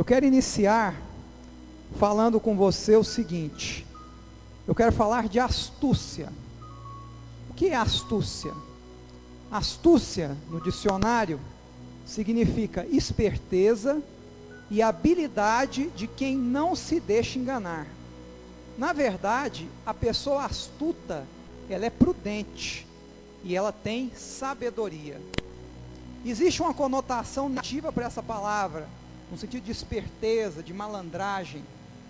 Eu quero iniciar falando com você o seguinte. Eu quero falar de astúcia. O que é astúcia? Astúcia, no dicionário, significa esperteza e habilidade de quem não se deixa enganar. Na verdade, a pessoa astuta, ela é prudente e ela tem sabedoria. Existe uma conotação negativa para essa palavra, no sentido de esperteza, de malandragem,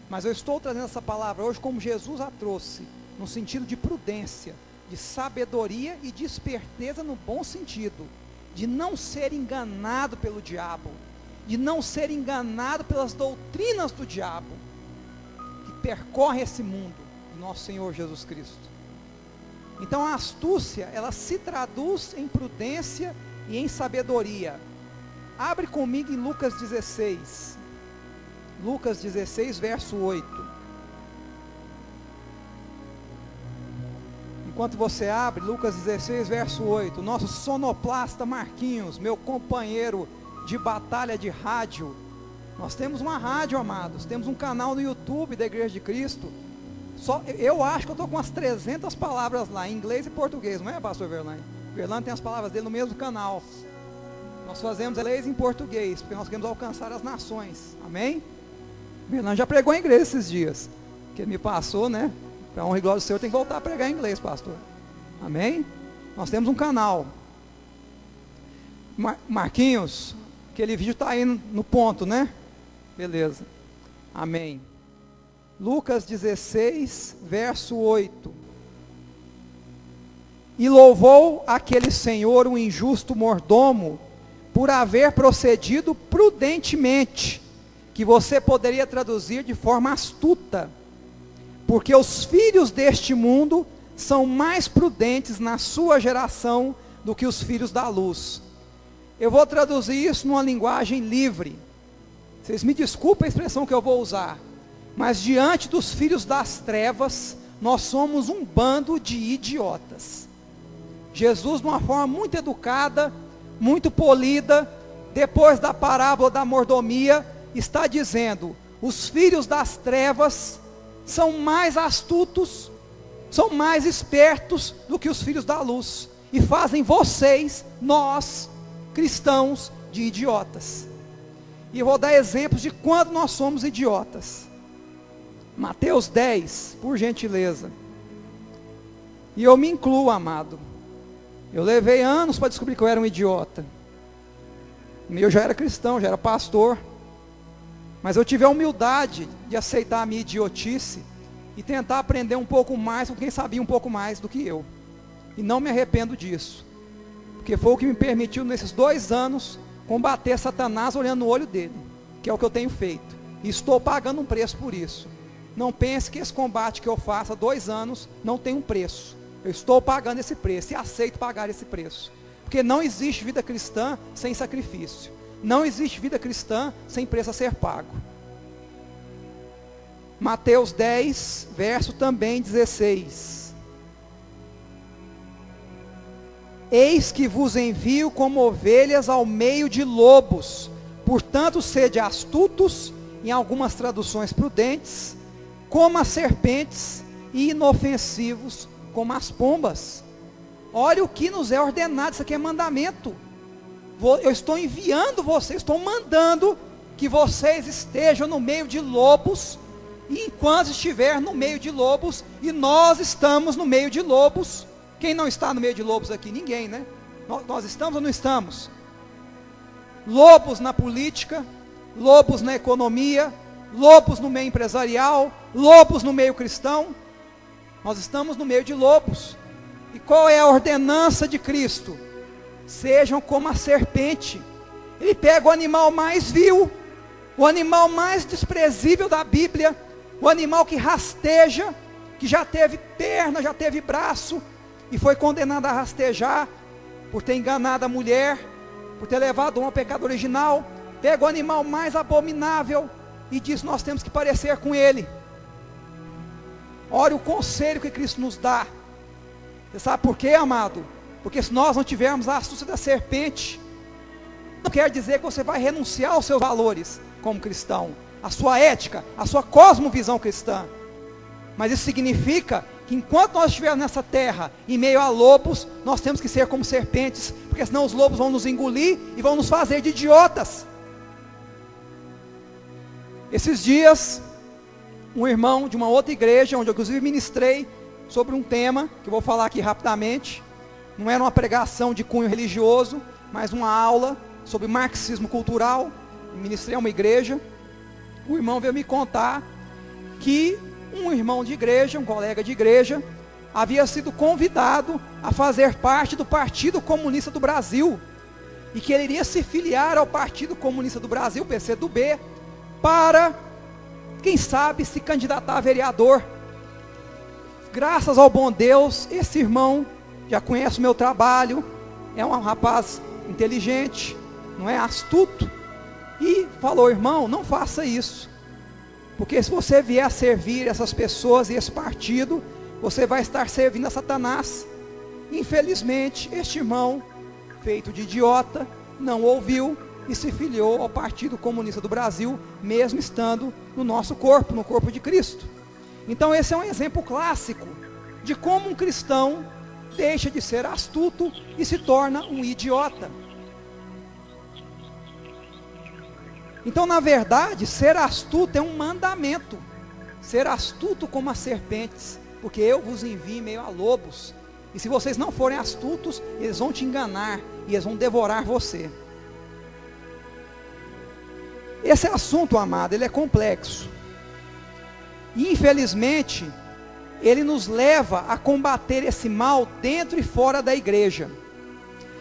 mas eu estou trazendo essa palavra hoje como Jesus a trouxe, no sentido de prudência, de sabedoria e de esperteza no bom sentido, de não ser enganado pelo diabo, de não ser enganado pelas doutrinas do diabo, que percorre esse mundo, nosso Senhor Jesus Cristo. Então a astúcia, ela se traduz em prudência e em sabedoria. Abre comigo em Lucas 16. Lucas 16, verso 8. Enquanto você abre, Lucas 16, verso 8. Nosso sonoplasta Marquinhos, meu companheiro de batalha de rádio. Nós temos uma rádio, amados. Temos um canal no YouTube da Igreja de Cristo. Eu acho que eu estou com umas 300 palavras lá, em inglês e português. Não é, pastor Verlaine? Verlaine tem as palavras dele no mesmo canal. Nós fazemos inglês e em português, porque nós queremos alcançar as nações. Amém? Verlaine já pregou em inglês esses dias. Que ele me passou, né? Para honra e glória do Senhor, tem que voltar a pregar em inglês, pastor. Amém? Nós temos um canal. Marquinhos, aquele vídeo está aí no ponto, né? Beleza. Amém. Lucas 16, verso 8. E louvou aquele senhor, um injusto mordomo, por haver procedido prudentemente, que você poderia traduzir de forma astuta, porque os filhos deste mundo são mais prudentes na sua geração do que os filhos da luz. Eu vou traduzir isso numa linguagem livre. Vocês me desculpem a expressão que eu vou usar, mas diante dos filhos das trevas, nós somos um bando de idiotas. Jesus, de uma forma muito educada, muito polida, depois da parábola da mordomia, está dizendo: os filhos das trevas são mais astutos, são mais espertos do que os filhos da luz, e fazem vocês, nós, cristãos, de idiotas. E eu vou dar exemplos de quando nós somos idiotas. Mateus 10, por gentileza. E eu me incluo, amado. Eu levei anos para descobrir que eu era um idiota. Eu já era cristão, já era pastor. Mas eu tive a humildade de aceitar a minha idiotice e tentar aprender um pouco mais com quem sabia um pouco mais do que eu. E não me arrependo disso. Porque foi o que me permitiu, nesses 2 anos, combater Satanás olhando no olho dele. Que é o que eu tenho feito. E estou pagando um preço por isso. Não pense que esse combate que eu faço há 2 anos não tem um preço. Eu estou pagando esse preço e aceito pagar esse preço. Porque não existe vida cristã sem sacrifício. Não existe vida cristã sem preço a ser pago. Mateus 10, verso também 16. Eis que vos envio como ovelhas ao meio de lobos. Portanto, sede astutos, em algumas traduções prudentes, como as serpentes, e inofensivos como as pombas. Olha o que nos é ordenado, isso aqui é mandamento. Eu estou enviando vocês, estou mandando que vocês estejam no meio de lobos, e enquanto estiver no meio de lobos, e nós estamos no meio de lobos. Quem não está no meio de lobos aqui? Ninguém, né? Nós estamos ou não estamos? Lobos na política, lobos na economia, lobos no meio empresarial, lobos no meio cristão. Nós estamos no meio de lobos. E qual é a ordenança de Cristo? Sejam como a serpente. Ele pega o animal mais vil, o animal mais desprezível da Bíblia, o animal que rasteja, que já teve perna, já teve braço, e foi condenado a rastejar, por ter enganado a mulher, por ter levado ao pecado original. Pega o animal mais abominável, e diz: nós temos que parecer com ele. Olha o conselho que Cristo nos dá. Você sabe por quê, amado? Porque se nós não tivermos a astúcia da serpente, não quer dizer que você vai renunciar aos seus valores, como cristão, a sua ética, a sua cosmovisão cristã. Mas isso significa que enquanto nós estivermos nessa terra, em meio a lobos, nós temos que ser como serpentes, porque senão os lobos vão nos engolir e vão nos fazer de idiotas. Esses dias, um irmão de uma outra igreja, onde eu inclusive ministrei sobre um tema, que eu vou falar aqui rapidamente, não era uma pregação de cunho religioso, mas uma aula sobre marxismo cultural, ministrei a uma igreja. O irmão veio me contar que um irmão de igreja, um colega de igreja, havia sido convidado a fazer parte do Partido Comunista do Brasil, e que ele iria se filiar ao Partido Comunista do Brasil, PCdoB, para, quem sabe, se candidatar a vereador. Graças ao bom Deus, esse irmão já conhece o meu trabalho, é um rapaz inteligente, não é, astuto, e falou: irmão, não faça isso, porque se você vier a servir essas pessoas e esse partido, você vai estar servindo a Satanás. Infelizmente, este irmão, feito de idiota, não ouviu e se filiou ao Partido Comunista do Brasil, mesmo estando no nosso corpo, no corpo de Cristo. Então esse é um exemplo clássico de como um cristão deixa de ser astuto e se torna um idiota. Então, na verdade, ser astuto é um mandamento. Ser astuto como as serpentes, porque eu vos envio em meio a lobos. E se vocês não forem astutos, eles vão te enganar e eles vão devorar você. Esse assunto, amado, ele é complexo. E, infelizmente, ele nos leva a combater esse mal dentro e fora da igreja.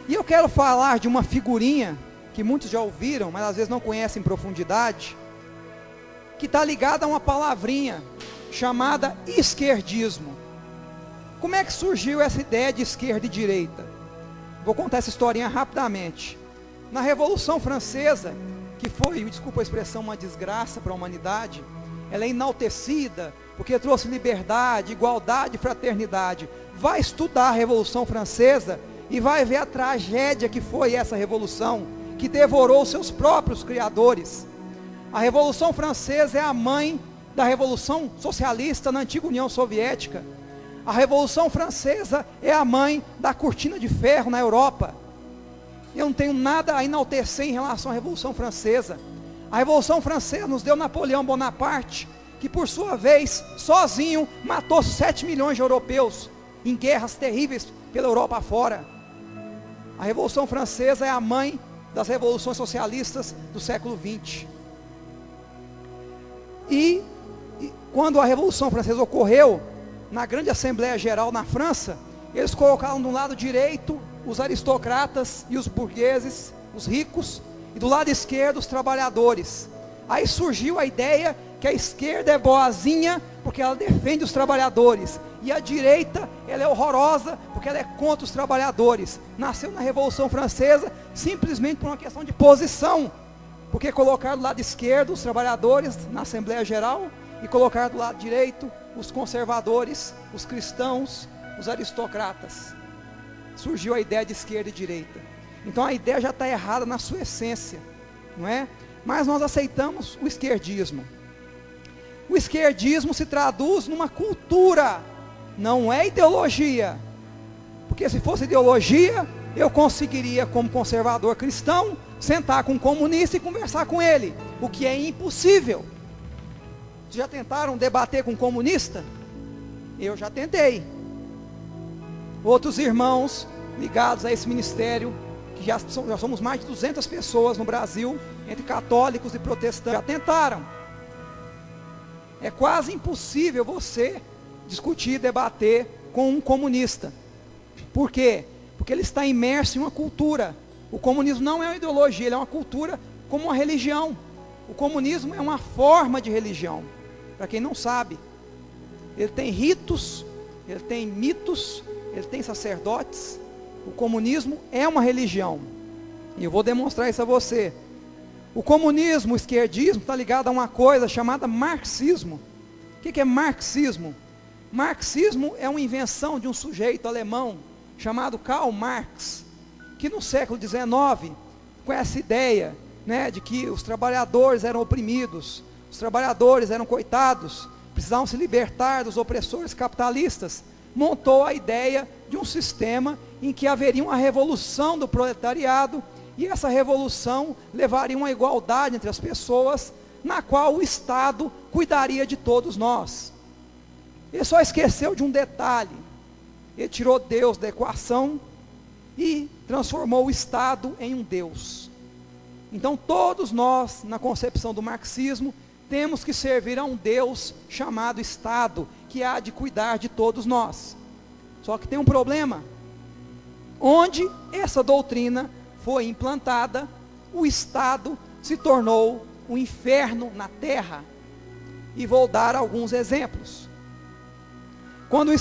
E eu quero falar de uma figurinha que muitos já ouviram, mas às vezes não conhecem em profundidade, que está ligada a uma palavrinha chamada esquerdismo. Como é que surgiu essa ideia de esquerda e direita? Vou contar essa historinha rapidamente. Na Revolução Francesa, que foi, desculpa a expressão, uma desgraça para a humanidade, ela é enaltecida, porque trouxe liberdade, igualdade e fraternidade. Vai estudar a Revolução Francesa e vai ver a tragédia que foi essa revolução, que devorou seus próprios criadores. A Revolução Francesa é a mãe da Revolução Socialista na antiga União Soviética. A Revolução Francesa é a mãe da cortina de ferro na Europa. Eu não tenho nada a enaltecer em relação à Revolução Francesa. A Revolução Francesa nos deu Napoleão Bonaparte, que por sua vez, sozinho, matou 7 milhões de europeus em guerras terríveis pela Europa afora. A Revolução Francesa é a mãe das revoluções socialistas do século XX. E quando a Revolução Francesa ocorreu, na grande Assembleia Geral na França, eles colocaram do lado direito os aristocratas e os burgueses, os ricos, e do lado esquerdo os trabalhadores. Aí surgiu a ideia que a esquerda é boazinha porque ela defende os trabalhadores, e a direita ela é horrorosa porque ela é contra os trabalhadores. Nasceu na Revolução Francesa simplesmente por uma questão de posição, porque colocaram do lado esquerdo os trabalhadores na Assembleia Geral e colocaram do lado direito os conservadores, os cristãos, os aristocratas. Surgiu a ideia de esquerda e direita. Então a ideia já está errada na sua essência, não é? Mas nós aceitamos o esquerdismo. O esquerdismo se traduz numa cultura, não é ideologia. Porque se fosse ideologia, eu conseguiria, como conservador cristão, sentar com um comunista e conversar com ele, o que é impossível. Vocês já tentaram debater com um comunista? Eu já tentei. Outros irmãos ligados a esse ministério, que já somos mais de 200 pessoas no Brasil, entre católicos e protestantes, já tentaram. É quase impossível você discutir, debater com um comunista. Por quê? Porque ele está imerso em uma cultura. O comunismo não é uma ideologia, ele é uma cultura como uma religião. O comunismo é uma forma de religião. Para quem não sabe, ele tem ritos, ele tem mitos, ele tem sacerdotes. O comunismo é uma religião. E eu vou demonstrar isso a você. O comunismo, o esquerdismo, está ligado a uma coisa chamada marxismo. O que é marxismo? Marxismo é uma invenção de um sujeito alemão chamado Karl Marx, que no século XIX, com essa ideia né, de que os trabalhadores eram oprimidos, os trabalhadores eram coitados, precisavam se libertar dos opressores capitalistas, montou a ideia de um sistema em que haveria uma revolução do proletariado, e essa revolução levaria uma igualdade entre as pessoas, na qual o Estado cuidaria de todos nós. Ele só esqueceu de um detalhe: ele tirou Deus da equação e transformou o Estado em um Deus. Então todos nós, na concepção do marxismo, temos que servir a um Deus chamado Estado, que há de cuidar de todos nós. Só que tem um problema: onde essa doutrina foi implantada, o Estado se tornou um inferno na terra. E vou dar alguns exemplos. Quando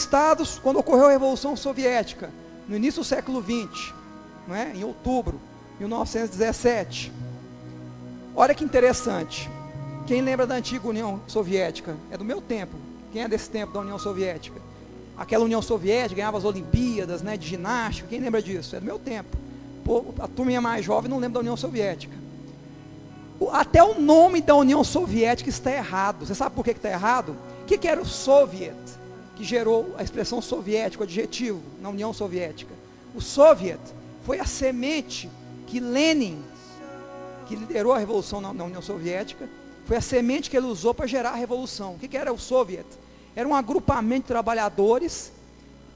ocorreu a Revolução Soviética, no início do século XX, não é? Em outubro de 1917, olha que interessante. Quem lembra da antiga União Soviética? É do meu tempo. Quem é desse tempo da União Soviética? Aquela União Soviética ganhava as Olimpíadas, né, de ginástica. Quem lembra disso? É do meu tempo. Pô, a turminha mais jovem não lembra da União Soviética. Até o nome da União Soviética está errado. Você sabe por que está errado? O que era o Soviet, que gerou a expressão soviético, adjetivo, na União Soviética? O Soviet foi a semente que Lenin, que liderou a revolução na União Soviética, foi a semente que ele usou para gerar a revolução. O que era o Soviet? Era um agrupamento de trabalhadores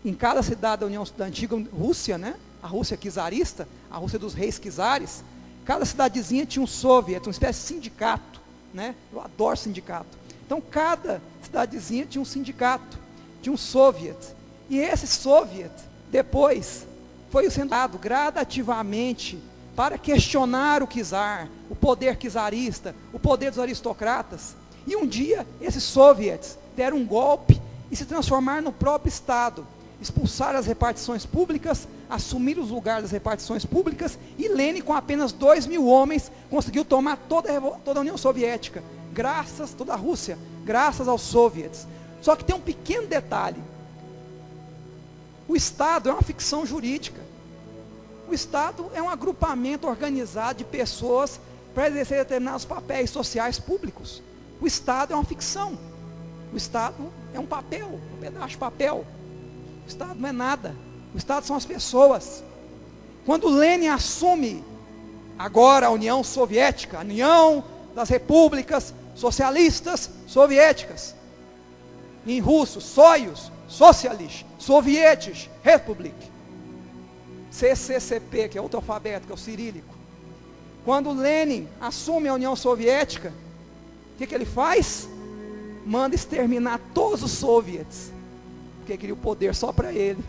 em cada cidade da antiga Rússia, né? A Rússia czarista, a Rússia dos reis czares. Cada cidadezinha tinha um soviet, uma espécie de sindicato, né? Eu adoro sindicato. Então cada cidadezinha tinha um sindicato, tinha um soviet. E esse soviet, depois, foi sendo dado gradativamente para questionar o czar, o poder czarista, o poder dos aristocratas. E um dia, esses soviets deram um golpe e se transformaram no próprio Estado. Expulsaram as repartições públicas, assumiram os lugares das repartições públicas, e Lenin, com apenas 2.000 homens, conseguiu tomar toda a União Soviética, toda a Rússia, graças aos soviets. Só que tem um pequeno detalhe: o Estado é uma ficção jurídica. O Estado é um agrupamento organizado de pessoas para exercer determinados papéis sociais públicos. O Estado é uma ficção. O Estado é um papel, um pedaço de papel. O Estado não é nada. O Estado são as pessoas. Quando Lenin assume agora a União Soviética, a União das Repúblicas Socialistas Soviéticas, em russo, Soyuz, Socialist, Sovietic Republic, CCCP, que é outro alfabeto, que é o cirílico. Quando Lenin assume a União Soviética, o que ele faz? Manda exterminar todos os soviets, porque queria o poder só para ele.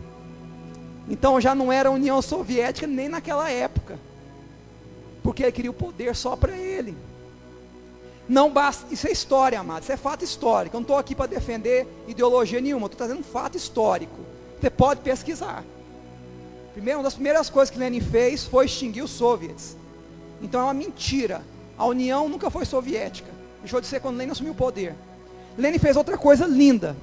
Então já não era a União Soviética nem naquela época, porque ele queria o poder só para ele. Não basta, isso é história, amado, isso é fato histórico. Eu não estou aqui para defender ideologia nenhuma, estou trazendo um fato histórico. Você pode pesquisar. Primeiro, uma das primeiras coisas que Lenin fez foi extinguir os soviets. Então é uma mentira. A União nunca foi soviética. Deixou de ser quando Lenin assumiu o poder. Lenin fez outra coisa linda.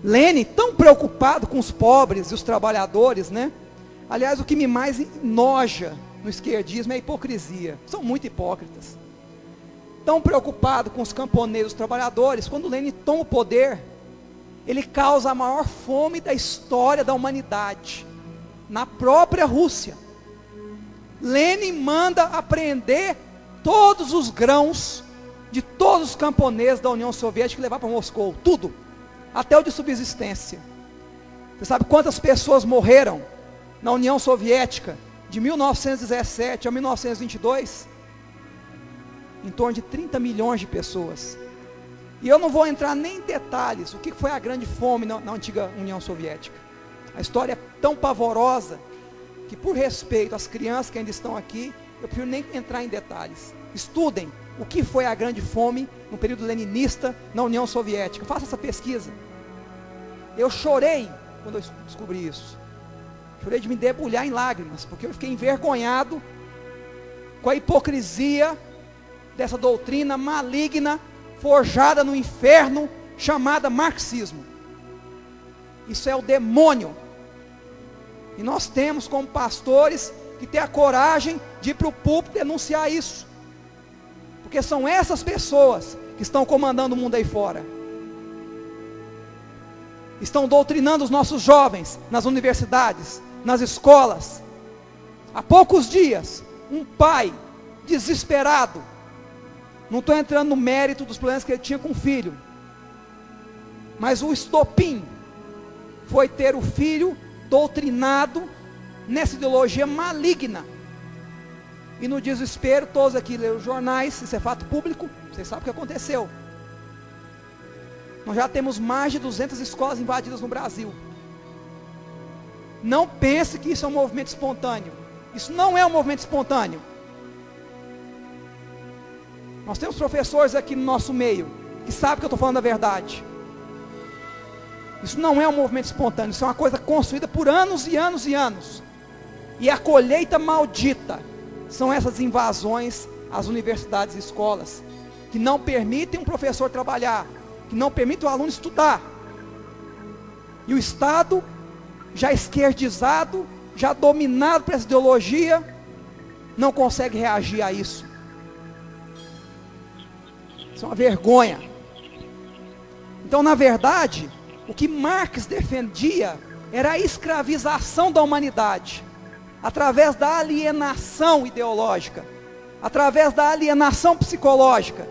Lenin, tão preocupado com os pobres e os trabalhadores, né? Aliás, o que me mais enoja no esquerdismo é a hipocrisia. São muito hipócritas. Tão preocupado com os camponeses, os trabalhadores, quando Lenin toma o poder, ele causa a maior fome da história da humanidade, na própria Rússia. Lenin manda apreender todos os grãos de todos os camponeses da União Soviética e levar para Moscou, tudo, até o de subsistência. Você sabe quantas pessoas morreram na União Soviética de 1917 a 1922? Em torno de 30 milhões de pessoas. E eu não vou entrar nem em detalhes, o que foi a grande fome na antiga União Soviética. A história é tão pavorosa, que por respeito às crianças que ainda estão aqui, eu prefiro nem entrar em detalhes. Estudem o que foi a grande fome no período leninista na União Soviética. Faça essa pesquisa. Eu chorei quando eu descobri isso. Chorei de me debulhar em lágrimas, porque eu fiquei envergonhado com a hipocrisia dessa doutrina maligna, forjada no inferno, chamada marxismo. Isso é o demônio. E nós temos como pastores que ter a coragem de ir para o púlpito denunciar isso. Porque são essas pessoas que estão comandando o mundo aí fora. Estão doutrinando os nossos jovens nas universidades, nas escolas. Há poucos dias, um pai desesperado, não estou entrando no mérito dos problemas que ele tinha com o filho, mas o estopim foi ter o filho doutrinado nessa ideologia maligna. E no desespero, todos aqui leram os jornais, isso é fato público, vocês sabem o que aconteceu. Nós já temos mais de 200 escolas invadidas no Brasil. Não pense que isso é um movimento espontâneo. Isso não é um movimento espontâneo. Nós temos professores aqui no nosso meio que sabem que eu estou falando a verdade. Isso não é um movimento espontâneo, isso é uma coisa construída por anos e anos e anos. E a colheita maldita são essas invasões às universidades e escolas, que não permitem um professor trabalhar, que não permitem o aluno estudar. E o Estado, já esquerdizado, já dominado por essa ideologia, não consegue reagir a isso. Isso é uma vergonha. Então, na verdade, o que Marx defendia era a escravização da humanidade, através da alienação ideológica, através da alienação psicológica.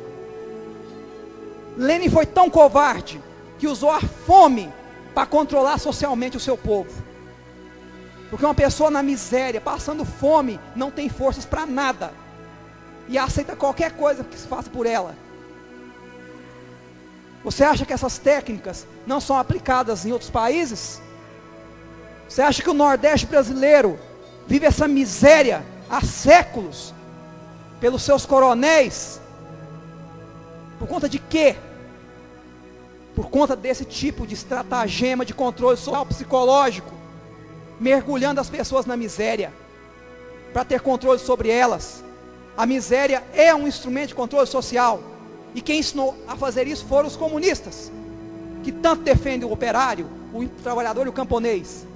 Lenin foi tão covarde que usou a fome para controlar socialmente o seu povo. Porque uma pessoa na miséria, passando fome, não tem forças para nada, e aceita qualquer coisa que se faça por ela. Você acha que essas técnicas não são aplicadas em outros países? Você acha que o Nordeste brasileiro vive essa miséria há séculos, pelos seus coronéis? Por conta de quê? Por conta desse tipo de estratagema de controle social psicológico, mergulhando as pessoas na miséria, para ter controle sobre elas. A miséria é um instrumento de controle social, e quem ensinou a fazer isso foram os comunistas, que tanto defendem o operário, o trabalhador e o camponês.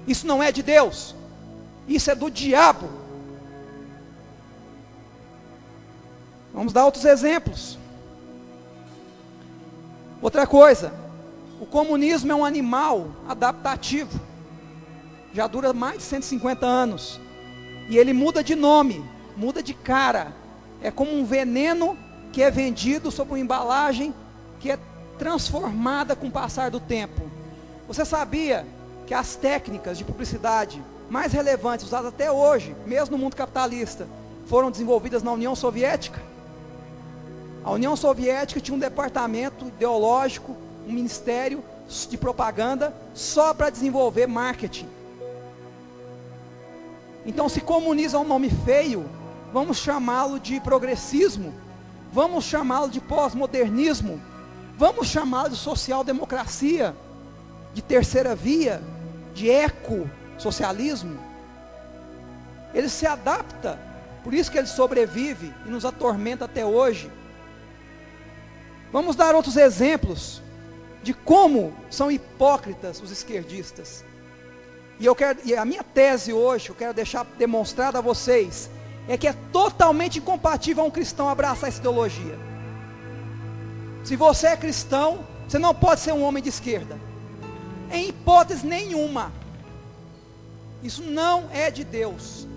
Isso não é de Deus, isso é do diabo. Vamos dar outros exemplos. Outra coisa, o comunismo é um animal adaptativo, já dura mais de 150 anos, e ele muda de nome, muda de cara, é como um veneno que é vendido sob uma embalagem que é transformada com o passar do tempo. Você sabia que as técnicas de publicidade mais relevantes usadas até hoje, mesmo no mundo capitalista, foram desenvolvidas na União Soviética? A União Soviética tinha um departamento ideológico, um ministério de propaganda, só para desenvolver marketing. Então, se comunismo é um nome feio, vamos chamá-lo de progressismo, vamos chamá-lo de pós-modernismo, vamos chamá-lo de social-democracia, de terceira via, de eco-socialismo. Ele se adapta, por isso que ele sobrevive e nos atormenta até hoje. Vamos dar outros exemplos de como são hipócritas os esquerdistas. E a minha tese hoje, eu quero deixar demonstrada a vocês, é que é totalmente incompatível a um cristão abraçar essa ideologia. Se você é cristão, você não pode ser um homem de esquerda, em hipótese nenhuma. Isso não é de Deus.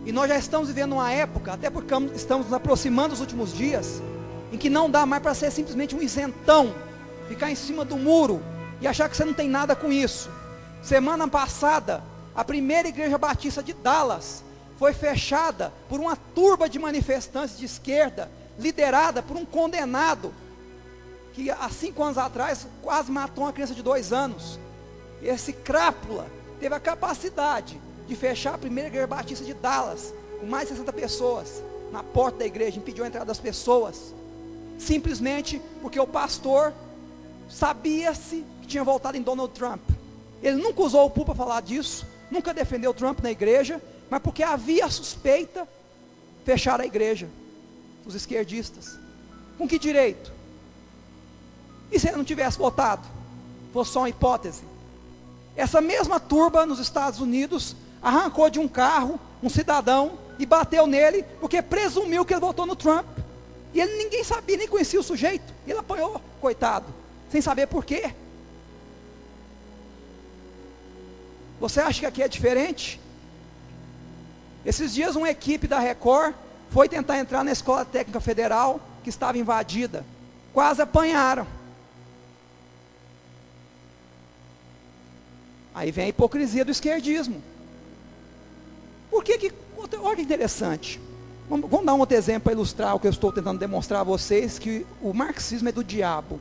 E nós já estamos vivendo uma época, até porque estamos nos aproximando dos últimos dias, em que não dá mais para ser simplesmente um isentão, ficar em cima do muro e achar que você não tem nada com isso. Semana passada, a primeira igreja batista de Dallas foi fechada por uma turba de manifestantes de esquerda, liderada por um condenado, que há 5 anos atrás quase matou uma criança de 2 anos. Esse crápula teve a capacidade de fechar a primeira igreja batista de Dallas, com mais de 60 pessoas, na porta da igreja, impediu a entrada das pessoas, simplesmente porque o pastor sabia-se que tinha voltado em Donald Trump. Ele nunca usou o púlpito para falar disso, nunca defendeu Trump na igreja, mas porque havia suspeita, fecharam a igreja, os esquerdistas. Com que direito? E se ele não tivesse votado? Fosse só uma hipótese. Essa mesma turba nos Estados Unidos arrancou de um carro um cidadão e bateu nele, porque presumiu que ele votou no Trump. E ele ninguém sabia, nem conhecia o sujeito. E ele apanhou, coitado, sem saber por quê. Você acha que aqui é diferente? Esses dias uma equipe da Record foi tentar entrar na Escola Técnica Federal, que estava invadida. Quase apanharam. Aí vem a hipocrisia do esquerdismo. Por que que... Olha que interessante. Vamos dar um outro exemplo para ilustrar o que eu estou tentando demonstrar a vocês, que o marxismo é do diabo.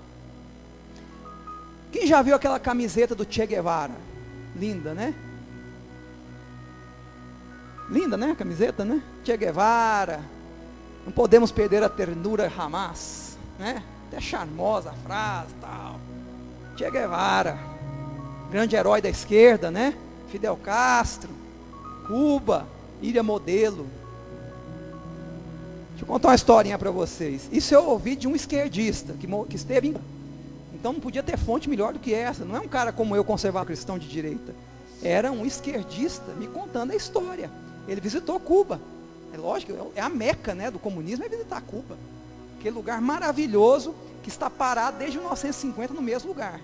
Quem já viu aquela camiseta do Che Guevara? Linda, né? Linda, né? A camiseta, né? Che Guevara. Não podemos perder a ternura jamais, né? Até charmosa a frase, tal. Che Guevara, grande herói da esquerda, né? Fidel Castro, Cuba, ilha modelo. Deixa eu contar uma historinha para vocês. Isso eu ouvi de um esquerdista que esteve em... Então não podia ter fonte melhor do que essa. Não é um cara como eu, conservador cristão de direita. Era um esquerdista me contando a história. Ele visitou Cuba. É lógico, é a meca, né, do comunismo, é visitar Cuba. Aquele lugar maravilhoso que está parado desde 1950 no mesmo lugar.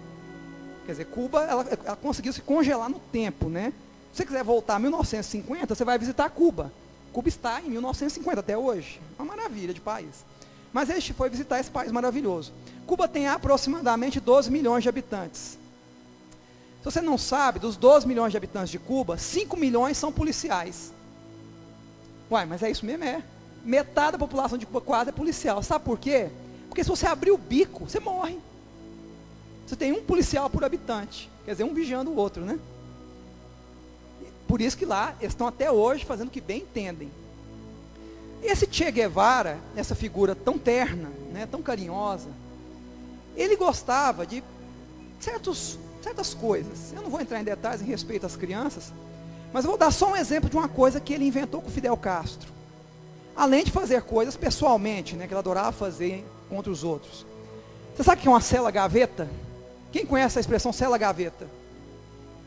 Quer dizer, Cuba, ela conseguiu se congelar no tempo, né? Se você quiser voltar a 1950, você vai visitar Cuba. Cuba está em 1950 até hoje. Uma maravilha de país. Mas ele foi visitar esse país maravilhoso. Cuba tem aproximadamente 12 milhões de habitantes. Se você não sabe, dos 12 milhões de habitantes de Cuba, 5 milhões são policiais. Uai, mas é isso mesmo, é. Metade da população de Cuba quase é policial. Sabe por quê? Porque se você abrir o bico, você morre. Você tem um policial por habitante. Quer dizer, um vigiando o outro, né? Por isso que lá, eles estão até hoje fazendo o que bem entendem. Esse Che Guevara, essa figura tão terna, né, tão carinhosa, ele gostava de certas coisas. Eu não vou entrar em detalhes em respeito às crianças, mas eu vou dar só um exemplo de uma coisa que ele inventou com Fidel Castro. Além de fazer coisas pessoalmente, né, que ele adorava fazer contra os outros. Você sabe o que é uma cela-gaveta? Quem conhece a expressão cela-gaveta?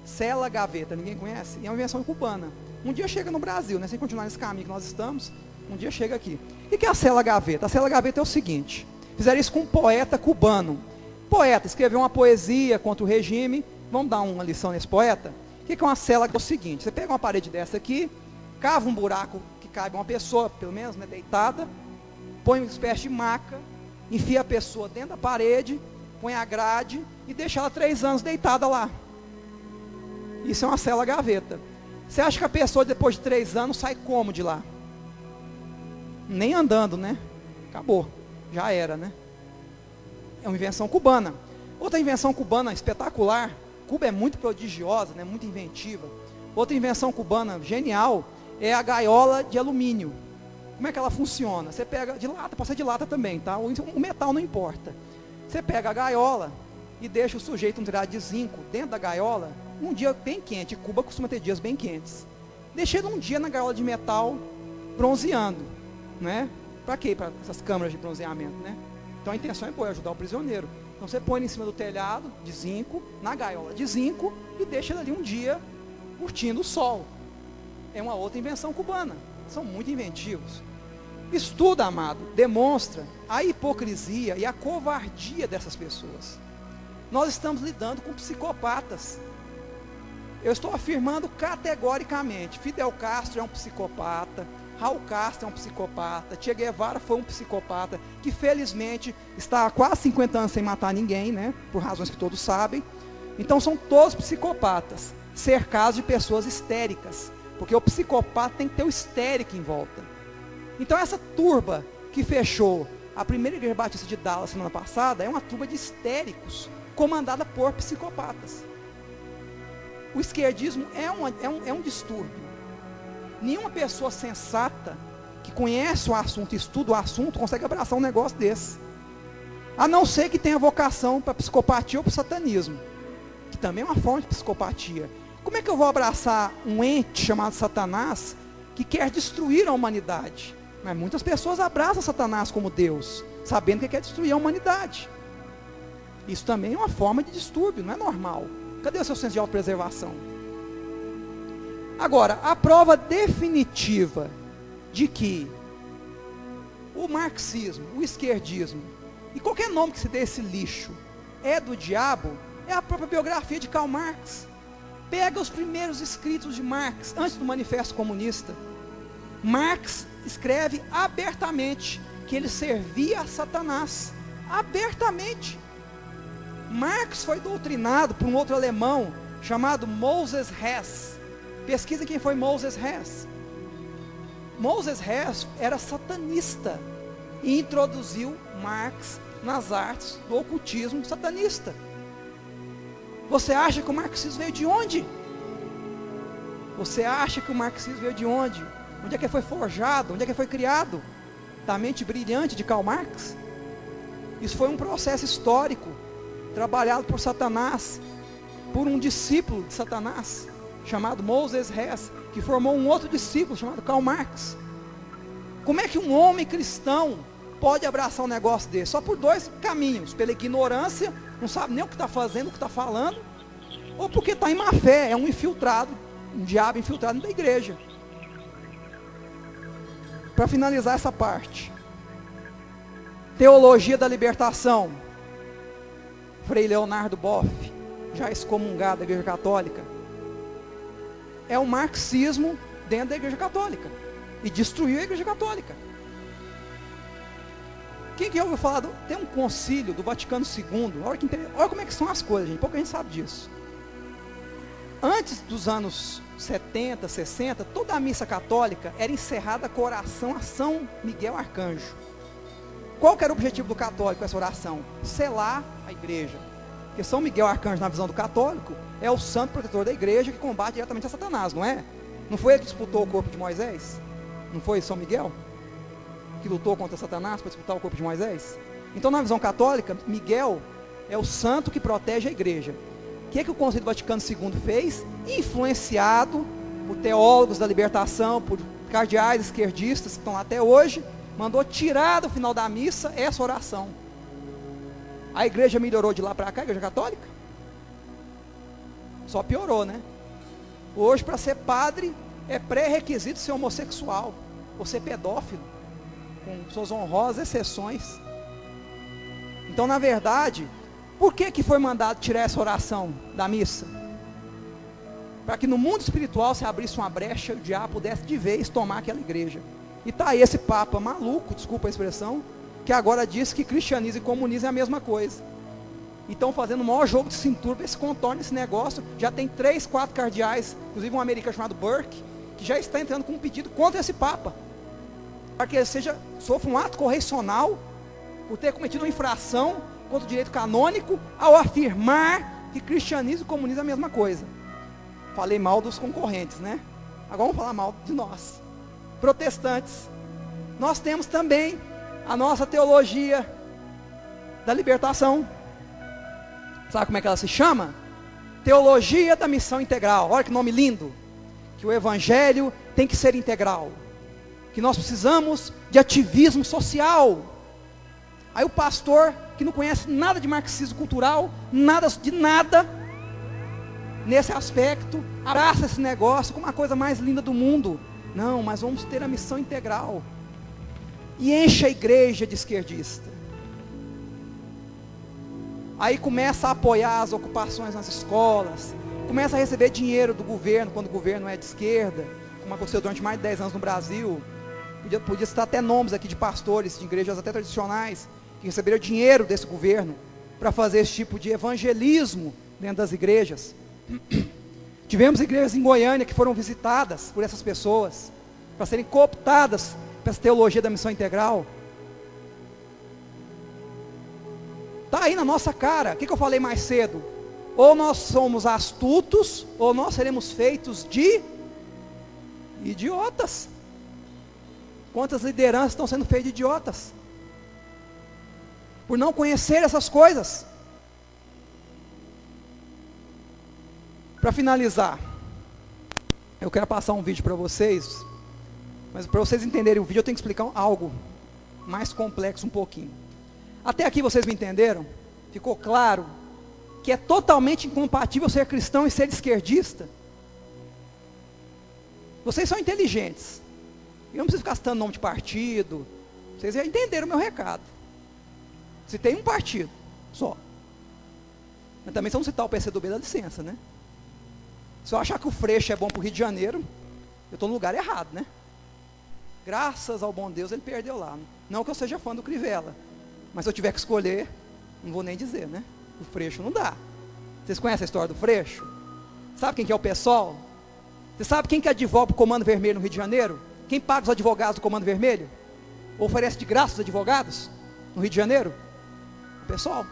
Cela-gaveta, ninguém conhece? E é uma invenção cubana. Um dia chega no Brasil, né, sem continuar nesse caminho que nós estamos, um dia chega aqui. O que é a cela-gaveta? A cela-gaveta é o seguinte: fizeram isso com um poeta cubano. Poeta, escreveu uma poesia contra o regime. Vamos dar uma lição nesse poeta? O que é uma cela? É o seguinte: você pega uma parede dessa aqui, cava um buraco que caiba uma pessoa, pelo menos, né, deitada, põe uma espécie de maca, enfia a pessoa dentro da parede, põe a grade e deixa ela 3 anos deitada lá. Isso é uma cela-gaveta. Você acha que a pessoa depois de 3 anos sai como de lá? Nem andando, né? Acabou, já era, né? É uma invenção cubana. Outra invenção cubana espetacular. Cuba é muito prodigiosa, né? Muito inventiva. Outra invenção cubana genial é a gaiola de alumínio. Como é que ela funciona? Você pega de lata, pode ser de lata também, tá? O metal não importa. Você pega a gaiola e deixa o sujeito um tirado de zinco dentro da gaiola, um dia bem quente. Cuba costuma ter dias bem quentes. Deixa ele um dia na gaiola de metal bronzeando, né? Para quê? Para essas câmaras de bronzeamento, né? Então a intenção é boa, ajudar o prisioneiro. Então você põe ele em cima do telhado de zinco, na gaiola de zinco, e deixa ele ali um dia curtindo o sol. É uma outra invenção cubana. São muito inventivos. Estudo, amado, demonstra a hipocrisia e a covardia dessas pessoas. Nós estamos lidando com psicopatas. Eu estou afirmando categoricamente: Fidel Castro é um psicopata, Raul Castro é um psicopata, Che Guevara foi um psicopata, que felizmente está há quase 50 anos sem matar ninguém, né? Por razões que todos sabem. Então são todos psicopatas, cercados de pessoas histéricas, porque o psicopata tem que ter o histérico em volta. Então essa turba que fechou a primeira igreja batista de Dallas semana passada é uma turba de histéricos, comandada por psicopatas. O esquerdismo é um distúrbio. Nenhuma pessoa sensata, que conhece o assunto, estuda o assunto, consegue abraçar um negócio desse. A não ser que tenha vocação para psicopatia ou para o satanismo, que também é uma forma de psicopatia. Como é que eu vou abraçar um ente chamado Satanás, que quer destruir a humanidade? Mas muitas pessoas abraçam Satanás como Deus, sabendo que quer destruir a humanidade. Isso também é uma forma de distúrbio, não é normal. Cadê o seu senso de autopreservação? Agora, a prova definitiva de que o marxismo, o esquerdismo, e qualquer nome que se dê esse lixo, é do diabo, é a própria biografia de Karl Marx. Pega os primeiros escritos de Marx, antes do Manifesto Comunista. Marx escreve abertamente que ele servia a Satanás. Abertamente. Marx foi doutrinado por um outro alemão, chamado Moses Hess. Pesquisa quem foi Moses Hess. Moses Hess era satanista e introduziu Marx nas artes do ocultismo satanista. Você acha que o marxismo veio de onde? Você acha que o marxismo veio de onde? Onde é que foi forjado? Onde é que foi criado? Da mente brilhante de Karl Marx? Isso foi um processo histórico, trabalhado por Satanás, por um discípulo de Satanás, chamado Moses Hess, que formou um outro discípulo chamado Karl Marx. Como é que um homem cristão pode abraçar um negócio desse? Só por dois caminhos: pela ignorância, não sabe nem o que está fazendo, o que está falando, ou porque está em má fé, é um infiltrado, um diabo infiltrado da igreja. Para finalizar essa parte, teologia da libertação, Frei Leonardo Boff, já excomungado da Igreja Católica, é o marxismo dentro da Igreja Católica, e destruiu a Igreja Católica. Quem que ouviu falar? Tem um concílio do Vaticano II, olha como é que são as coisas, gente, pouca gente sabe disso. Antes dos anos 70, 60, toda a missa católica era encerrada com a oração a São Miguel Arcanjo. Qual que era o objetivo do católico com essa oração? Selar a igreja. Porque São Miguel Arcanjo, na visão do católico, é o santo protetor da igreja que combate diretamente a Satanás, não é? Não foi ele que disputou o corpo de Moisés? Não foi São Miguel que lutou contra Satanás para disputar o corpo de Moisés? Então, na visão católica, Miguel é o santo que protege a igreja. O que o Concílio Vaticano II fez? Influenciado por teólogos da libertação, por cardeais esquerdistas que estão lá até hoje, mandou tirar do final da missa essa oração. A igreja melhorou de lá para cá, a igreja católica? Só piorou, né? Hoje, para ser padre, é pré-requisito ser homossexual, ou ser pedófilo, com suas honrosas exceções. Então, na verdade, por que foi mandado tirar essa oração da missa? Para que no mundo espiritual se abrisse uma brecha e o diabo pudesse de vez tomar aquela igreja. E está aí esse papa maluco, desculpa a expressão, que agora diz que cristianismo e comunismo é a mesma coisa. E estão fazendo o maior jogo de cintura para ver se contorna esse negócio. Já tem 3, 4 cardeais, inclusive um americano chamado Burke, que já está entrando com um pedido contra esse papa, para que ele sofra um ato correcional por ter cometido uma infração contra o direito canônico ao afirmar que cristianismo e comunismo é a mesma coisa. Falei mal dos concorrentes, né? Agora vamos falar mal de nós, protestantes. Nós temos também a nossa teologia da libertação. Sabe como é que ela se chama? Teologia da missão integral. Olha que nome lindo. Que o evangelho tem que ser integral, que nós precisamos de ativismo social. Aí o pastor, que não conhece nada de marxismo cultural, nada de nada nesse aspecto, abraça esse negócio como a coisa mais linda do mundo. Não, mas vamos ter a missão integral. E enche a igreja de esquerdista. Aí começa a apoiar as ocupações nas escolas, começa a receber dinheiro do governo, quando o governo é de esquerda, como aconteceu durante mais de 10 anos no Brasil. Podia citar até nomes aqui de pastores, de igrejas até tradicionais, que receberam dinheiro desse governo, para fazer esse tipo de evangelismo dentro das igrejas. Tivemos igrejas em Goiânia que foram visitadas por essas pessoas, para serem cooptadas para essa teologia da missão integral. Está aí na nossa cara. O que eu falei mais cedo? Ou nós somos astutos, ou nós seremos feitos de idiotas. Quantas lideranças estão sendo feitas de idiotas? Por não conhecer essas coisas. Para finalizar, eu quero passar um vídeo para vocês, mas para vocês entenderem o vídeo eu tenho que explicar algo mais complexo um pouquinho. Até aqui vocês me entenderam? Ficou claro que é totalmente incompatível ser cristão e ser esquerdista? Vocês são inteligentes. Eu não preciso ficar citando nome de partido. Vocês já entenderam o meu recado. Se tem um partido só. Mas também se eu não citar o PCdoB, dá licença, né? Se eu achar que o Freixo é bom para o Rio de Janeiro, eu estou no lugar errado, né? Graças ao bom Deus, ele perdeu lá. Não que eu seja fã do Crivella, mas se eu tiver que escolher, não vou nem dizer, né? O Freixo não dá. Vocês conhecem a história do Freixo? Sabe quem que é o PSOL? Você sabe quem que advoga para o Comando Vermelho no Rio de Janeiro? Quem paga os advogados do Comando Vermelho? Ou oferece de graça os advogados no Rio de Janeiro? O PSOL.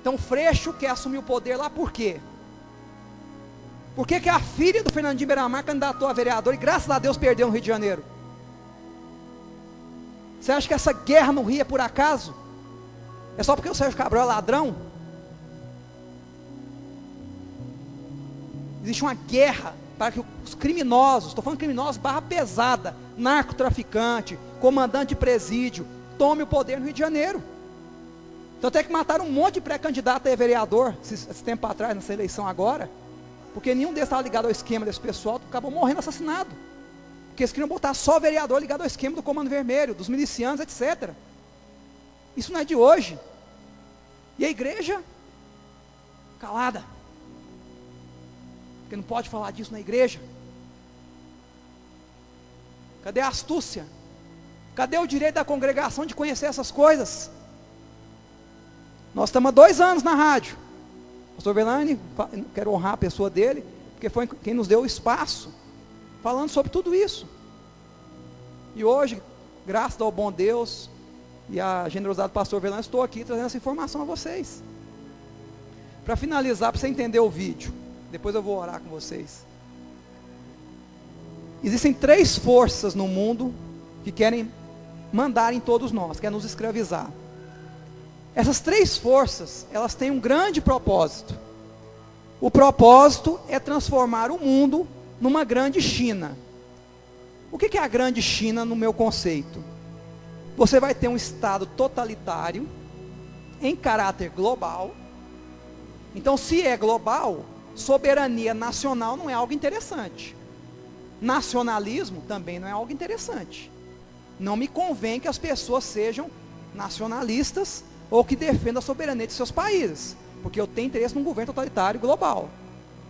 Então o Freixo quer assumir o poder lá por quê? Por que a filha do Fernandinho Beiramar candidatou a vereador e graças a Deus perdeu no Rio de Janeiro? Você acha que essa guerra no Rio é por acaso? É só porque o Sérgio Cabral é ladrão? Existe uma guerra para que os criminosos, estou falando criminosos barra pesada, narcotraficante, comandante de presídio, tome o poder no Rio de Janeiro. Então tem que matar um monte de pré-candidato a vereador, esse tempo atrás, nessa eleição agora, porque nenhum deles estava ligado ao esquema desse pessoal, acabou morrendo assassinado. Porque eles queriam botar só vereador ligado ao esquema do Comando Vermelho, dos milicianos, etc. Isso não é de hoje. E a igreja? Calada. Porque não pode falar disso na igreja. Cadê a astúcia? Cadê o direito da congregação de conhecer essas coisas? Nós estamos há 2 anos na rádio. O pastor Verlaine, quero honrar a pessoa dele, porque foi quem nos deu o espaço, falando sobre tudo isso. E hoje, graças ao bom Deus e à generosidade do pastor Verlaine, estou aqui trazendo essa informação a vocês. Para finalizar, para você entender o vídeo, depois eu vou orar com vocês. Existem 3 forças no mundo que querem mandar em todos nós, querem nos escravizar. Essas 3 forças, elas têm um grande propósito. O propósito é transformar o mundo numa grande China. O que é a grande China no meu conceito? Você vai ter um Estado totalitário, em caráter global. Então, se é global, soberania nacional não é algo interessante. Nacionalismo também não é algo interessante. Não me convém que as pessoas sejam nacionalistas ou que defendam a soberania de seus países, porque eu tenho interesse num governo totalitário global.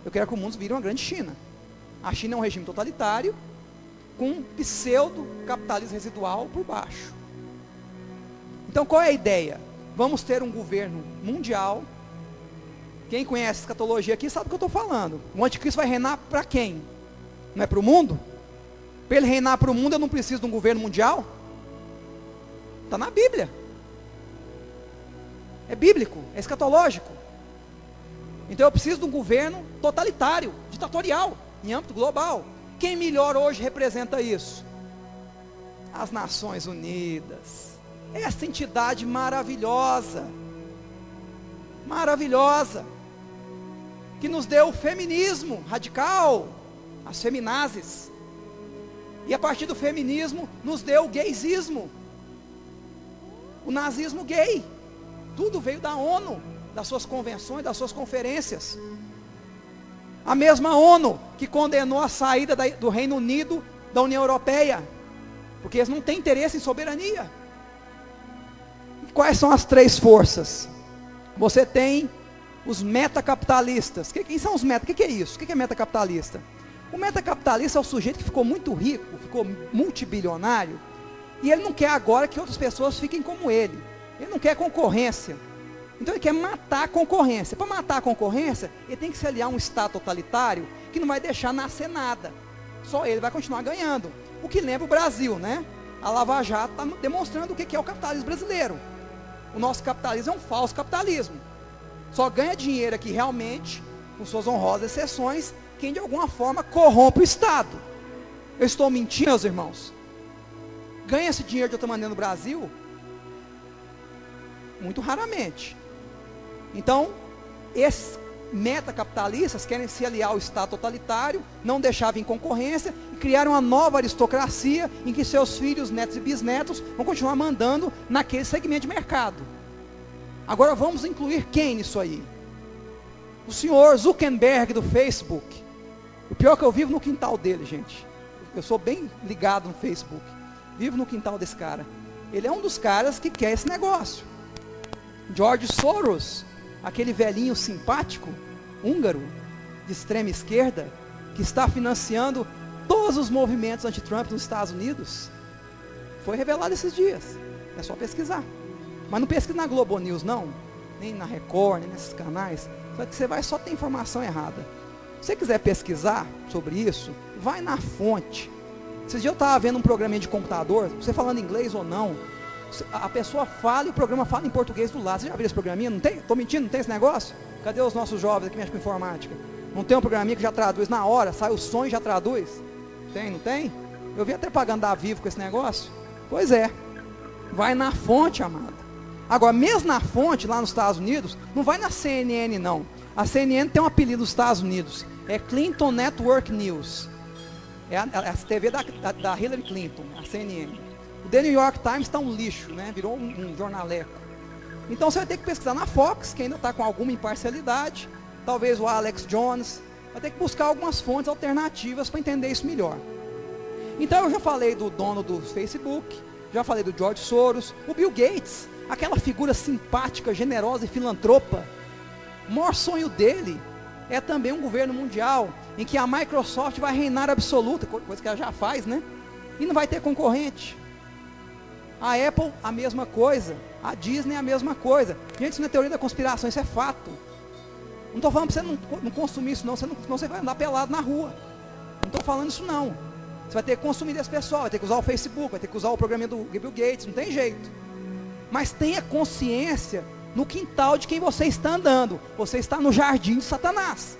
Eu quero que o mundo vire uma grande China. A China é um regime totalitário, com um pseudo-capitalismo residual por baixo. Então qual é a ideia? Vamos ter um governo mundial. Quem conhece escatologia aqui sabe do que eu estou falando. O anticristo vai reinar para quem? Não é para o mundo? Para ele reinar para o mundo eu não preciso de um governo mundial? Está na Bíblia. É bíblico, é escatológico. Então eu preciso de um governo totalitário, ditatorial, em âmbito global. Quem melhor hoje representa isso? As Nações Unidas. Essa entidade maravilhosa, maravilhosa, que nos deu o feminismo radical, as feminazes. E a partir do feminismo nos deu o gaysismo, o nazismo gay. Tudo veio da ONU, das suas convenções, das suas conferências. A mesma ONU que condenou a saída do Reino Unido da União Europeia, porque eles não têm interesse em soberania. E quais são as 3 forças? Você tem os metacapitalistas. Quem são os meta? O que é isso? O que é metacapitalista? O metacapitalista é o sujeito que ficou muito rico, ficou multibilionário, e ele não quer agora que outras pessoas fiquem como ele. Ele não quer concorrência. Então ele quer matar a concorrência. Para matar a concorrência, ele tem que se aliar a um Estado totalitário que não vai deixar nascer nada. Só ele vai continuar ganhando. O que lembra o Brasil, né? A Lava Jato está demonstrando o que é o capitalismo brasileiro. O nosso capitalismo é um falso capitalismo. Só ganha dinheiro aqui realmente, com suas honrosas exceções, quem de alguma forma corrompe o Estado. Eu estou mentindo, meus irmãos? Ganha esse dinheiro de outra maneira no Brasil? Muito raramente. Então, esses metacapitalistas querem se aliar ao Estado totalitário, não deixar vir concorrência, e criaram uma nova aristocracia, em que seus filhos, netos e bisnetos, vão continuar mandando naquele segmento de mercado. Agora vamos incluir quem nisso aí? O senhor Zuckerberg do Facebook. O pior é que eu vivo no quintal dele, gente. eu sou bem ligado no Facebook, vivo no quintal desse cara. Ele é um dos caras que quer esse negócio. George Soros, aquele velhinho simpático, húngaro, de extrema esquerda, que está financiando todos os movimentos anti-Trump nos Estados Unidos, foi revelado esses dias. É só pesquisar. Mas não pesquise na Globo News, não. Nem na Record, nem nesses canais. Só que você vai só ter informação errada. Se você quiser pesquisar sobre isso, vai na fonte. Esses dias eu estava vendo um programinha de computador, você falando inglês ou não, a pessoa fala e o programa fala em português do lado. Você já viu esse programinha? Não tem? Estou mentindo? Não tem esse negócio? Cadê os nossos jovens que mexem com informática? Não tem um programinha que já traduz na hora, sai o som e já traduz? Tem, não tem? Eu vi até propaganda da Vivo com esse negócio. Pois é. Vai na fonte, amada. Agora, mesmo na fonte, lá nos Estados Unidos, não vai na CNN, não. A CNN tem um apelido nos Estados Unidos. É Clinton Network News. É a TV da Hillary Clinton, a CNN. O The New York Times está um lixo, né? Virou um jornaleco. Então você vai ter que pesquisar na Fox, que ainda está com alguma imparcialidade. Talvez o Alex Jones. Vai ter que buscar algumas fontes alternativas para entender isso melhor. Então eu já falei do dono do Facebook, já falei do George Soros, o Bill Gates, aquela figura simpática, generosa e filantropa. O maior sonho dele é também um governo mundial, em que a Microsoft vai reinar absoluta, coisa que ela já faz, né? E não vai ter concorrente. A Apple, a mesma coisa. A Disney, a mesma coisa. Gente, isso não é teoria da conspiração, isso é fato. Não estou falando para você não consumir isso não, senão você vai andar pelado na rua. Não estou falando isso não. Você vai ter que consumir desse pessoal, vai ter que usar o Facebook, vai ter que usar o programa do Bill Gates, não tem jeito. Mas tenha consciência no quintal de quem você está andando. Você está no jardim de Satanás.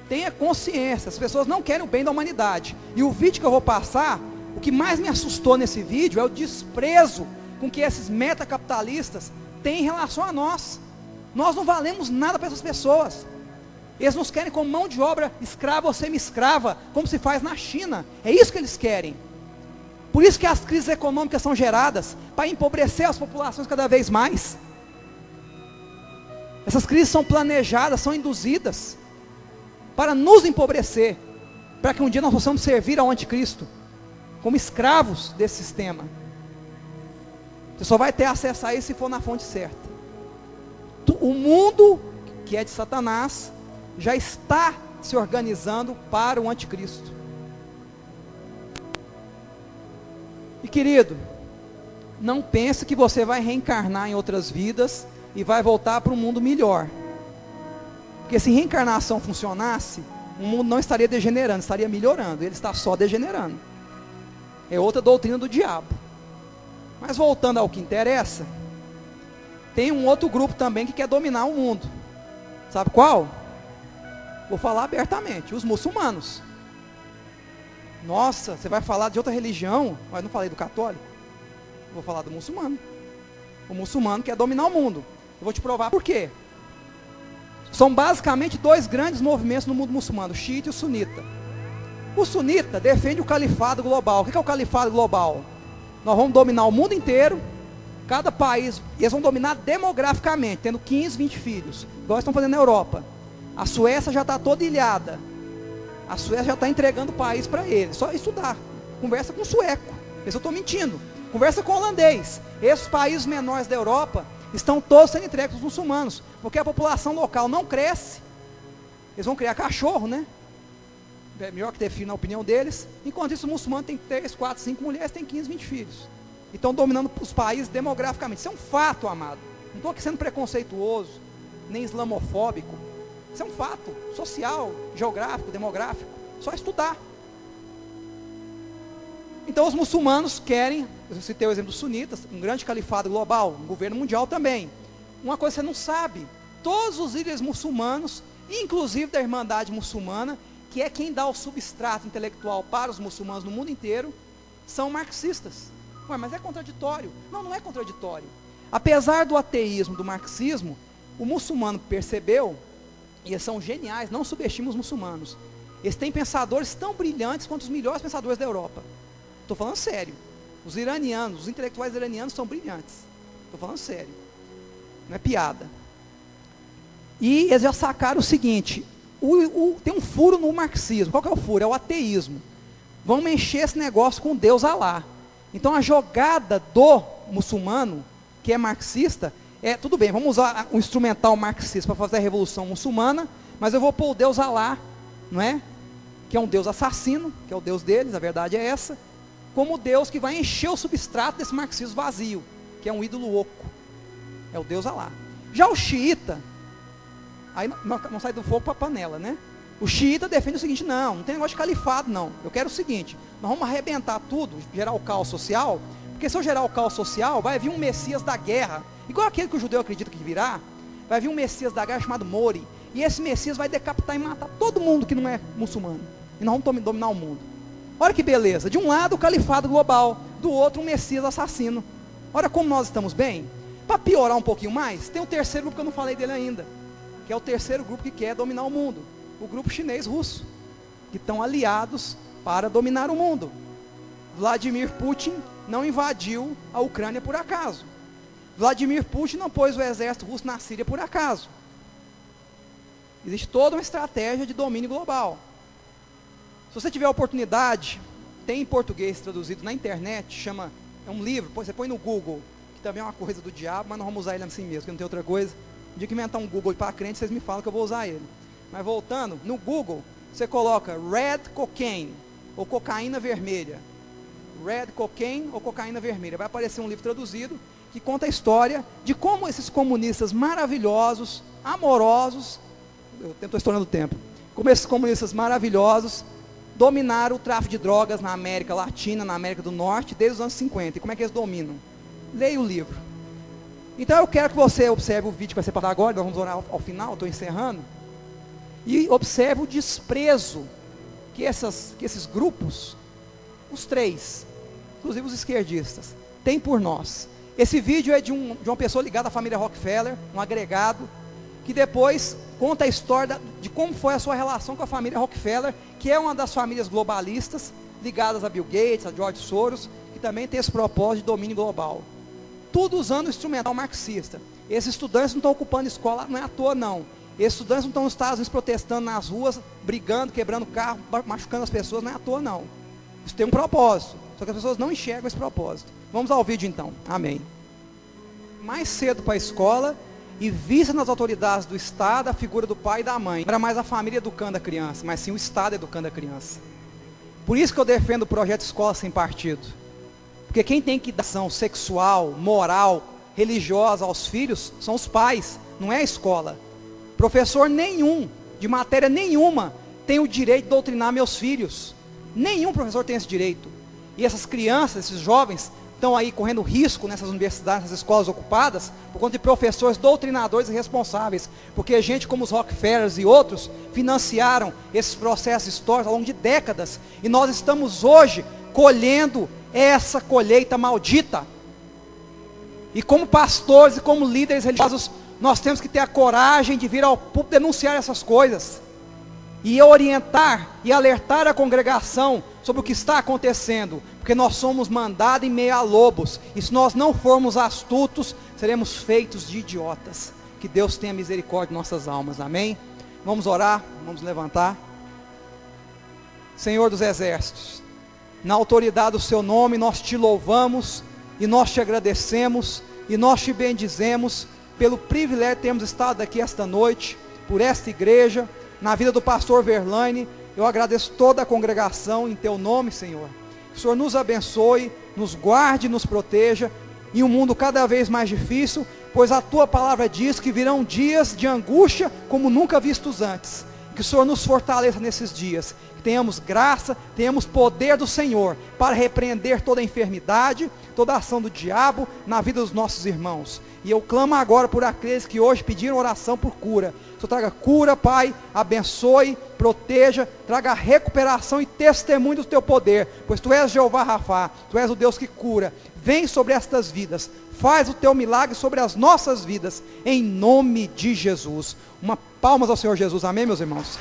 Tenha consciência, as pessoas não querem o bem da humanidade. E o vídeo que eu vou passar, o que mais me assustou nesse vídeo é o desprezo com que esses metacapitalistas têm em relação a nós. Nós não valemos nada para essas pessoas. Eles nos querem como mão de obra escrava ou semi-escrava, como se faz na China. É isso que eles querem. Por isso que as crises econômicas são geradas, para empobrecer as populações cada vez mais. Essas crises são planejadas, são induzidas, para nos empobrecer, para que um dia nós possamos servir ao anticristo, como escravos desse sistema. Você só vai ter acesso a isso se for na fonte certa. O mundo, que é de Satanás, já está se organizando para o anticristo. E querido, não pense que você vai reencarnar em outras vidas e vai voltar para um mundo melhor. Porque se reencarnação funcionasse, o mundo não estaria degenerando, estaria melhorando. Ele está só degenerando. É outra doutrina do diabo. Mas voltando ao que interessa, tem um outro grupo também que quer dominar o mundo. Sabe qual? Vou falar abertamente, os muçulmanos. Nossa, você vai falar de outra religião, mas não falei do católico. Vou falar do muçulmano. O muçulmano quer dominar o mundo. Eu vou te provar por quê. São basicamente dois grandes movimentos no mundo muçulmano, o xiita e o sunita. O sunita defende o califado global. O que é o califado global? Nós vamos dominar o mundo inteiro, cada país, eles vão dominar demograficamente, tendo 15, 20 filhos, igual estão fazendo na Europa. A Suécia já está toda ilhada. A Suécia já está entregando o país para eles. Só estudar. Conversa com o sueco. Esse eu estou mentindo. Conversa com o holandês. Esses países menores da Europa estão todos sendo entregues aos muçulmanos, porque a população local não cresce. Eles vão criar cachorro, né? É melhor que ter filho na opinião deles. Enquanto isso, o muçulmano tem 3, 4, 5 mulheres, tem 15, 20 filhos. E estão dominando os países demograficamente. Isso é um fato, amado. Não estou aqui sendo preconceituoso, nem islamofóbico. Isso é um fato social, geográfico, demográfico. Só estudar. Então os muçulmanos querem, eu citei o exemplo dos sunitas, um grande califado global, um governo mundial também. Uma coisa que você não sabe, todos os líderes muçulmanos, inclusive da Irmandade Muçulmana, que é quem dá o substrato intelectual para os muçulmanos no mundo inteiro, são marxistas. Ué, mas é contraditório. Não, não é contraditório. Apesar do ateísmo, do marxismo, o muçulmano percebeu, e eles são geniais, não subestimem os muçulmanos. Eles têm pensadores tão brilhantes quanto os melhores pensadores da Europa. Estou falando sério. Os iranianos, os intelectuais iranianos são brilhantes. Estou falando sério. Não é piada. E eles já sacaram o seguinte: Tem um furo no marxismo. Qual que é o furo? É o ateísmo. Vamos encher esse negócio com Deus Alá. Então a jogada do muçulmano, que é marxista, tudo bem, vamos usar um instrumental marxista para fazer a revolução muçulmana, mas eu vou pôr o Deus Alá, não é? Que é um Deus assassino, que é o Deus deles, a verdade é essa, como Deus que vai encher o substrato desse marxismo vazio, que é um ídolo oco. É o Deus Alá. Já o xiita, aí não sai do fogo para a panela, né? O xiita defende o seguinte: não tem negócio de califado, não. Eu quero o seguinte: nós vamos arrebentar tudo, gerar o caos social, porque se eu gerar o caos social, vai vir um Messias da guerra, igual aquele que o judeu acredita que virá. Vai vir um Messias da guerra chamado Mori, e esse Messias vai decapitar e matar todo mundo que não é muçulmano, e nós vamos dominar o mundo. Olha que beleza, de um lado o califado global, do outro um Messias assassino. Olha como nós estamos bem. Para piorar um pouquinho mais, tem um terceiro grupo que eu não falei dele ainda, que é o terceiro grupo que quer dominar o mundo, o grupo chinês-russo, que estão aliados para dominar o mundo. Vladimir Putin não invadiu a Ucrânia por acaso. Vladimir Putin não pôs o exército russo na Síria por acaso. Existe toda uma estratégia de domínio global. Se você tiver a oportunidade, tem em português traduzido na internet, é um livro, você põe no Google, que também é uma coisa do diabo, mas não vamos usar ele assim mesmo, porque não tem outra coisa. No dia que inventar um Google para crente, vocês me falam que eu vou usar ele. Mas voltando, no Google, você coloca Red Cocaine, ou cocaína vermelha. Red Cocaine ou cocaína vermelha. Vai aparecer um livro traduzido, que conta a história de como esses comunistas maravilhosos, amorosos, eu estou estourando o tempo, como esses comunistas maravilhosos, dominaram o tráfico de drogas na América Latina, na América do Norte, desde os anos 50. E como é que eles dominam? Leia o livro. Então eu quero que você observe o vídeo que vai ser passado agora, nós vamos orar ao final, estou encerrando. E observe o desprezo que esses grupos, os três, inclusive os esquerdistas, têm por nós. Esse vídeo é de uma pessoa ligada à família Rockefeller, um agregado, que depois conta a história de como foi a sua relação com a família Rockefeller, que é uma das famílias globalistas, ligadas a Bill Gates, a George Soros, que também tem esse propósito de domínio global. Tudo usando o instrumental marxista. Esses estudantes não estão ocupando escola, não é à toa não. Esses estudantes não estão nos Estados Unidos protestando nas ruas, brigando, quebrando carro, machucando as pessoas, não é à toa não. Isso tem um propósito, só que as pessoas não enxergam esse propósito. Vamos ao vídeo então, amém. Mais cedo para a escola, e vista nas autoridades do Estado a figura do pai e da mãe. Não era mais a família educando a criança, mas sim o Estado educando a criança. Por isso que eu defendo o projeto Escola Sem Partido. Porque quem tem que dar ação sexual, moral, religiosa aos filhos, são os pais, não é a escola. Professor nenhum, de matéria nenhuma, tem o direito de doutrinar meus filhos. Nenhum professor tem esse direito. E essas crianças, esses jovens, estão aí correndo risco nessas universidades, nessas escolas ocupadas, por conta de professores doutrinadores e responsáveis, porque gente como os Rockefellers e outros financiaram esses processos históricos ao longo de décadas, e nós estamos hoje colhendo essa colheita maldita. E como pastores e como líderes religiosos, nós temos que ter a coragem de vir ao público denunciar essas coisas, e orientar e alertar a congregação sobre o que está acontecendo, porque nós somos mandados em meio a lobos, e se nós não formos astutos, seremos feitos de idiotas. Que Deus tenha misericórdia de nossas almas, amém? Vamos orar, vamos levantar. Senhor dos exércitos, na autoridade do seu nome, nós te louvamos, e nós te agradecemos, e nós te bendizemos, pelo privilégio de termos estado aqui esta noite, por esta igreja, na vida do pastor Verlaine. Eu agradeço toda a congregação em teu nome, Senhor. Que o Senhor nos abençoe, nos guarde, nos proteja, em um mundo cada vez mais difícil, pois a tua palavra diz que virão dias de angústia como nunca vistos antes. Que o Senhor nos fortaleça nesses dias, que tenhamos graça, tenhamos poder do Senhor, para repreender toda a enfermidade, toda a ação do diabo, na vida dos nossos irmãos. E eu clamo agora por aqueles que hoje pediram oração por cura. O Senhor traga cura, Pai, abençoe, proteja, traga recuperação e testemunho do teu poder, pois tu és Jeová Rafá, tu és o Deus que cura. Vem sobre estas vidas, faz o teu milagre sobre as nossas vidas, em nome de Jesus. Uma palmas ao Senhor Jesus, amém, meus irmãos?